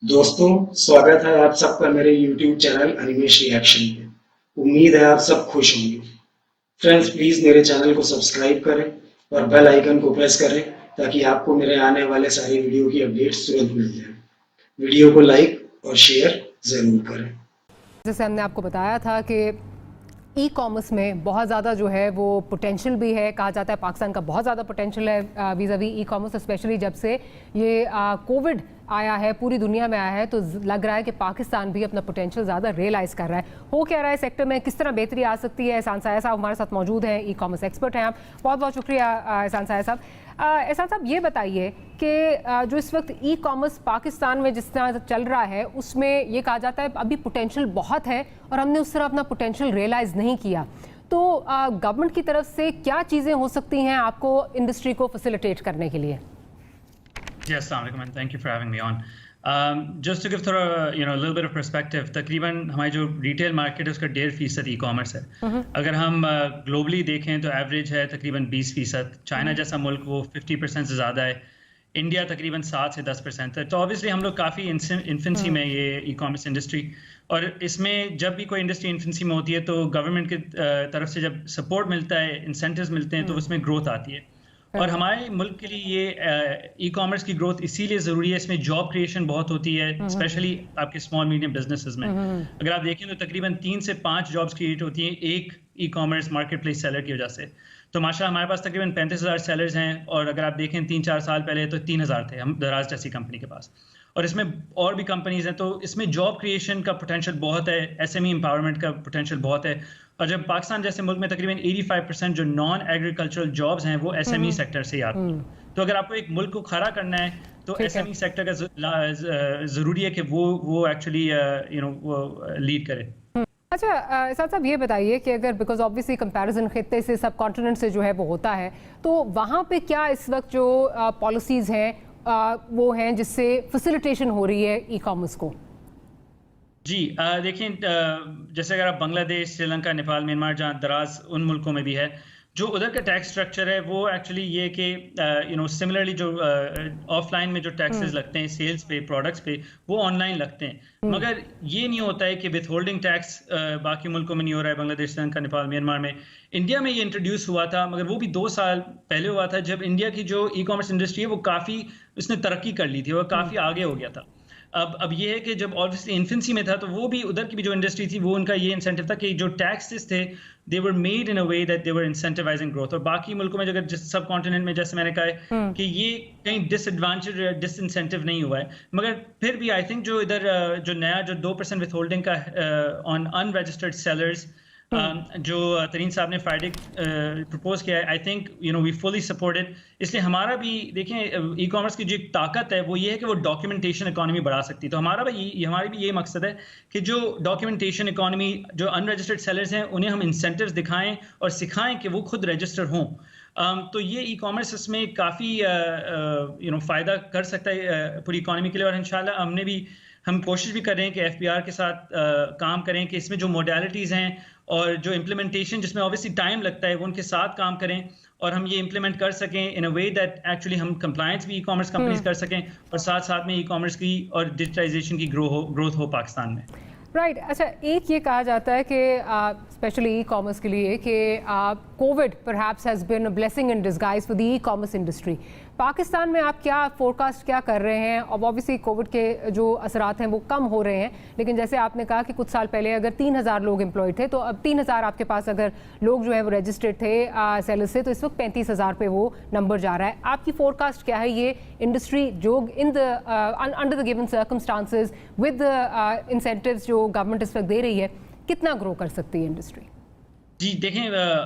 दोस्तों, स्वागत है आप सबका मेरे YouTube चैनल अनिमेश रिएक्शन पे। उम्मीद है आप सब खुश होंगे। फ्रेंड्स, प्लीज मेरे चैनल को सब्सक्राइब करें और बेल आइकन को प्रेस करें ताकि आपको मेरे आने वाले सारी वीडियो की अपडेट्स तुरंत मिल जाए। वीडियो को लाइक और शेयर जरूर करें। जैसे हमने आपको बताया था कि ई कॉमर्स में बहुत ज़्यादा जो है वो पोटेंशियल भी है, कहा जाता है पाकिस्तान का बहुत ज़्यादा पोटेंशियल है वीज़ावी ई कॉमर्स, स्पेशली जब से ये कोविड आया है, पूरी दुनिया में आया है, तो लग रहा है कि पाकिस्तान भी अपना पोटेंशियल ज़्यादा रियलाइज़ कर रहा है। हो क्या रहा है सेक्टर में, किस तरह बेहतरी आ सकती है? एहसान साया साहब हमारे साथ मौजूद हैं, ई कॉमर्स एक्सपर्ट हैं आप। बहुत बहुत शुक्रिया एहसान साया साहब। एहसान साहब, ये बताइए कि जो इस वक्त ई कॉमर्स पाकिस्तान में जिस तरह चल रहा है, उसमें ये कहा जाता है अभी पोटेंशियल बहुत है और हमने उस तरह अपना पोटेंशियल रियलाइज़ नहीं किया। तो गवर्नमेंट की तरफ से क्या चीज़ें हो सकती हैं आपको इंडस्ट्री को फैसिलिटेट करने के लिए? Yes, assalamu alaikum and thank you for having me on. Just to give थोड़ा a little bit of perspective, तकरीबन हमारी जो रिटेल मार्केट है उसका 1.5% ई कॉमर्स है। अगर हम ग्लोबली देखें तो एवरेज है तकरीबन 20%। चाइना जैसा मुल्क वो 50% से ज़्यादा है। इंडिया तकरीबन 7 से 10% है। तो ऑब्वियसली हम लोग काफ़ी इन्फेंसी में ये ई कॉमर्स इंडस्ट्री, और इसमें जब भी कोई इंडस्ट्री इन्फेंसी में होती है तो गवर्नमेंट की तरफ से जब सपोर्ट मिलता है, इंसेंटिव्स मिलते हैं, तो उसमें ग्रोथ आती है। और हमारे मुल्क के लिए ये ई कॉमर्स की ग्रोथ इसीलिए ज़रूरी है, इसमें जॉब क्रिएशन बहुत होती है, स्पेशली आपके स्मॉल मीडियम बिजनेसेस में। अगर आप देखें तो तकरीबन 3 से 5 जॉब्स क्रिएट होती हैं एक e commerce market place seller की वजह से। तो माशाल्लाह हमारे पास तकरीबन 35,000 सेलर्स हैं, और अगर आप देखें 3-4 साल पहले तो 3,000 थे हम दराज जैसी कंपनी के पास, और इसमें और भी कंपनीज हैं। तो इसमें जॉब क्रिएशन का पोटेंशियल बहुत है, एसएमई एम्पावरमेंट का पोटेंशियल बहुत है। और जब पाकिस्तान जैसे मुल्क में तकरीबन 85% जो नॉन एग्रीकल्चरल जॉब्स हैं वो एसएमई सेक्टर से ही आती हैं। तो अगर आपको एक मुल्क को खड़ा करना है तो एसएमई सेक्टर का ज़रूरी है कि वो एक्चुअली लीड करे। अच्छा एहसान साहब, ये बताइए कि अगर बिकॉज ऑब्वियसली कंपैरिजन खित्ते से, सब कॉन्टिनेंट से जो है वो होता है, तो वहाँ पे क्या इस वक्त जो पॉलिसीज़ हैं वो हैं जिससे फैसिलिटेशन हो रही है ई कॉमर्स को? जी देखिए, जैसे अगर आप बांग्लादेश, श्रीलंका, नेपाल, म्यांमार, जहाँ दराज उन मुल्कों में भी है, जो उधर का टैक्स स्ट्रक्चर है वो एक्चुअली ये कि सिमिलरली जो ऑफलाइन में जो टैक्सेस लगते हैं सेल्स पे, प्रोडक्ट्स पे, वो ऑनलाइन लगते हैं। मगर ये नहीं होता है कि विथ होल्डिंग टैक्स बाकी मुल्कों में नहीं हो रहा है, बांग्लादेश, श्रीलंका, नेपाल, म्यांमार में। इंडिया में ये इंट्रोड्यूस हुआ था, मगर वो भी 2 साल पहले हुआ था, जब इंडिया की जो ई कॉमर्स इंडस्ट्री है वो काफ़ी उसने तरक्की कर ली थी और काफ़ी आगे हो गया था। अब ये है कि जब ऑब्वियसली इन्फेंसी में था तो वो भी उधर की भी जो इंडस्ट्री थी वो उनका ये इंसेंटिव था कि जो टैक्सेस थे they were made in a way that they were incentivising growth. और बाकी मुल्कों में अगर जिस सब कॉन्टिनेंट में जैसे मैंने कहा है कि ये कहीं डिसएडवांटेज या डिसइंसेंटिव नहीं हुआ है, मगर फिर भी आई थिंक जो इधर जो नया जो 2% विथ होल्डिंग का ऑन अनरजिस्टर्ड सेलर्स जो तरीन साहब ने फ्राइडे प्रपोज किया है, I think we fully supported. इसलिए हमारा भी देखें ई कॉमर्स की जो एक ताकत है वो ये है कि वो डॉक्यूमेंटेशन इकोनॉमी बढ़ा सकती है। तो हमारी भी ये मकसद है कि जो डॉक्यूमेंटेशन इकोनॉमी, जो अनरजिस्टर्ड सेलर्स हैं, उन्हें हम इंसेंटिव्स दिखाएं और सिखाएं कि वो खुद रजिस्टर हों। तो ये ई कॉमर्स इसमें काफ़ी फ़ायदा कर सकता है पूरी इकोनॉमी के लिए। और इंशाल्लाह हम कोशिश भी कर रहे हैं कि एफपीआर के साथ काम करें कि इसमें जो मोडालिटीज़ हैं और जो इम्प्लीमेंटेशन जिसमें ऑब्वियसली टाइम लगता है वो उनके साथ काम करें, और हम ये इम्प्लीमेंट कर सकें इन अ वे दैट एक्चुअली हम कंप्लायंस भी ई कॉमर्स कंपनीज कर सकें और साथ साथ में ई कॉमर्स की और डिजिटाइजेशन की ग्रोथ हो पाकिस्तान में। राइट अच्छा, एक ये कहा जाता है कि स्पेशली ई कॉमर्स के लिए कि COVID perhaps has been a blessing in disguise for the e commerce industry. Pakistan में आप क्या फोरकास्ट क्या कर रहे हैं? अब ऑब्वियसली कोविड के जो असरात हैं वो कम हो रहे हैं, लेकिन जैसे आपने कहा कि कुछ साल पहले अगर 3,000 लोग एम्प्लॉयड थे, तो अब 3,000 आपके पास अगर लोग जो है वो रजिस्टर्ड थे सेलर्स से, तो इस वक्त 35,000 पे वो नंबर जा रहा है। आपकी फोरकास्ट क्या है? ये इंडस्ट्री जो in the under the given circumstances with incentives जो गवर्नमेंट इस वक्त दे रही है, कितना ग्रो कर सकती है इंडस्ट्री? जी देखें,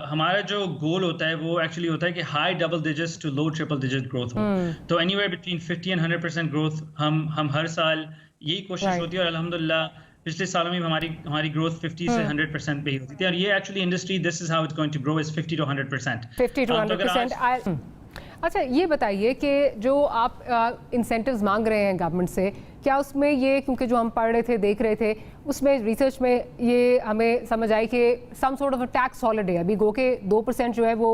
हमारा जो गोल होता है वो एक्चुअली होता है कि high double digits to low triple digit growth हो। तो एनीवेयर बिटवीन 50 एंड 100% ग्रोथ हम हर साल यही कोशिश होती है, और अल्हम्दुलिल्लाह पिछले सालों में हमारी ग्रोथ 50 से 100% पे ही होती थी। और ये actually industry, this is how it's going to grow, is 50 to 100%। 50 to 100%। अच्छा ये बताइए कि जो आप इंसेंटिव्स मांग रहे हैं गवर्नमेंट से, क्या उसमें ये, क्योंकि जो हम पढ़ रहे थे देख रहे थे उसमें रिसर्च में ये हमें समझ आई कि some sort of a tax holiday, अभी गो के 2% जो है वो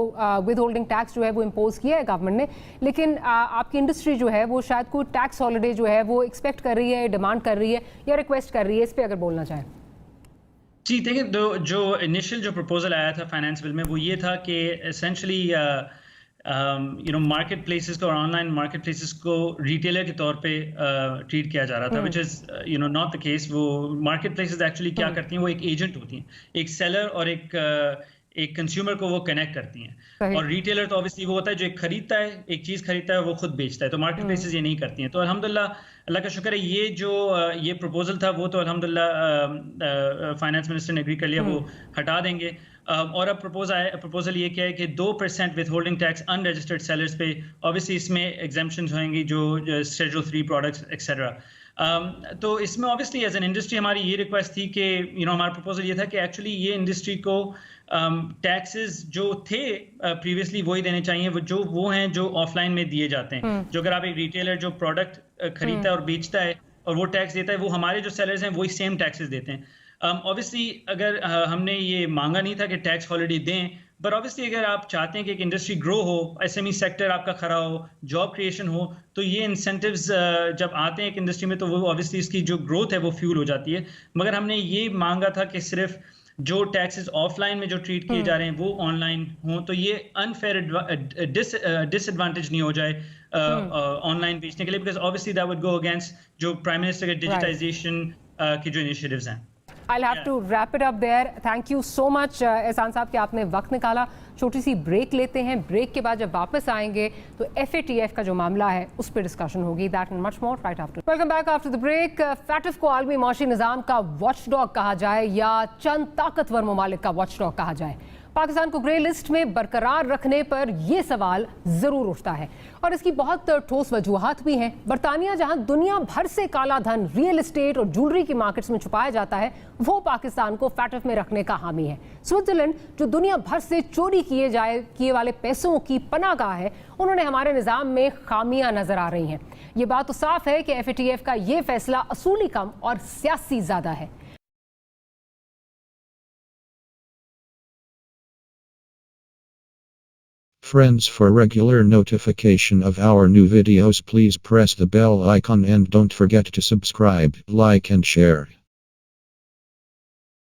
विद होल्डिंग टैक्स जो है वो इम्पोज किया है गवर्नमेंट ने, लेकिन आपकी इंडस्ट्री जो है वो शायद कोई टैक्स हॉलिडे जो है वो एक्सपेक्ट कर रही है, डिमांड कर रही है या रिक्वेस्ट कर रही है, इस पर अगर बोलना चाहें। जी देखिए, जो इनिशियल जो प्रपोजल आया था फाइनेंस बिल में वो ये था कि एसेंशली मार्केट प्लेसेस को और ऑनलाइन मार्केट प्लेसेस को रिटेलर के तौर पे ट्रीट किया जा रहा था, which is not the case. वो मार्केट प्लेसेस एक्चुअली क्या करती हैं, वो एक एजेंट होती हैं, एक सेलर और एक कंज्यूमर को वो कनेक्ट करती हैं। और रिटेलर तो ऑब्वियसली वो होता है जो एक खरीदता है, एक चीज़ खरीदता है वो खुद बेचता है, तो मार्केट प्लेसेस ये नहीं करती हैं। तो अल्हम्दुलिल्लाह, अल्लाह का शुक्र है, ये प्रपोजल था वो तो अल्हम्दुलिल्लाह फाइनेंस मिनिस्टर ने एग्री कर लिया, वो हटा देंगे। और अब प्रपोजल ये क्या है कि 2% with holding tax unregistered sellers पे, ऑब्वियसली इसमें एग्जेम्पशंस होंगी जो शेड्यूल 3 प्रोडक्ट्स एक्सेट्रा। तो इसमें ऑब्वियसली एज एन इंडस्ट्री हमारी ये रिक्वेस्ट थी कि हमारा प्रपोजल ये था कि एक्चुअली ये इंडस्ट्री को टैक्सेस जो थे प्रीवियसली वही देने चाहिए, वो हैं जो ऑफलाइन में दिए जाते हैं। जो अगर आप एक रिटेलर जो प्रोडक्ट खरीदता है और बेचता है और वो टैक्स देता है, वो हमारे जो सेलर्स हैं वही सेम टैक्सेस देते हैं। ऑब्वियसली अगर हमने ये मांगा नहीं था कि टैक्स हॉलिडे दें, बट ऑब्वियसली अगर आप चाहते हैं कि एक इंडस्ट्री ग्रो हो, एसएमई सेक्टर आपका खड़ा हो, जॉब क्रिएशन हो, तो ये इंसेंटिव्स जब आते हैं एक इंडस्ट्री में तो वो ऑब्वियसली इसकी जो ग्रोथ है वो फ्यूल हो जाती है। मगर हमने ये मांगा था कि सिर्फ जो टैक्सेस ऑफलाइन में जो ट्रीट किए जा रहे हैं वो ऑनलाइन हो, तो ये अनफेयर डिसएडवांटेज नहीं हो जाए ऑनलाइन बेचने के लिए, because obviously that would go against जो प्राइम मिनिस्टर के डिजिटाइजेशन के जो इनिशिएटिव्स हैं। I'll have to wrap it up there. Thank you so much एहसान साहब कि आपने वक्त निकाला। छोटी सी ब्रेक लेते हैं, ब्रेक के बाद जब वापस आएंगे तो FATF का जो मामला है उस पर डिस्कशन होगी। That and much more right after. Welcome back after the break. FATF को आलमी मौशी निज़ाम का वॉचडॉग कहा जाए या चंद ताकतवर ममालिक का वॉचडॉग कहा जाए, पाकिस्तान को ग्रे लिस्ट में बरकरार रखने पर यह सवाल जरूर उठता है और इसकी बहुत ठोस वजूहात भी हैं। बरतानिया जहां दुनिया भर से काला धन रियल एस्टेट और ज्वेलरी की मार्केट्स में छुपाया जाता है, वो पाकिस्तान को FATF में रखने का हामी है। स्विट्जरलैंड जो दुनिया भर से चोरी किए वाले पैसों की पनाहगाह है, उन्होंने हमारे निज़ाम में खामियां नजर आ रही हैं। ये बात तो साफ है कि FATF का ये फैसला असूली कम और सियासी ज्यादा है। Friends, for regular notification of our new videos, please press the bell icon and don't forget to subscribe, like and share.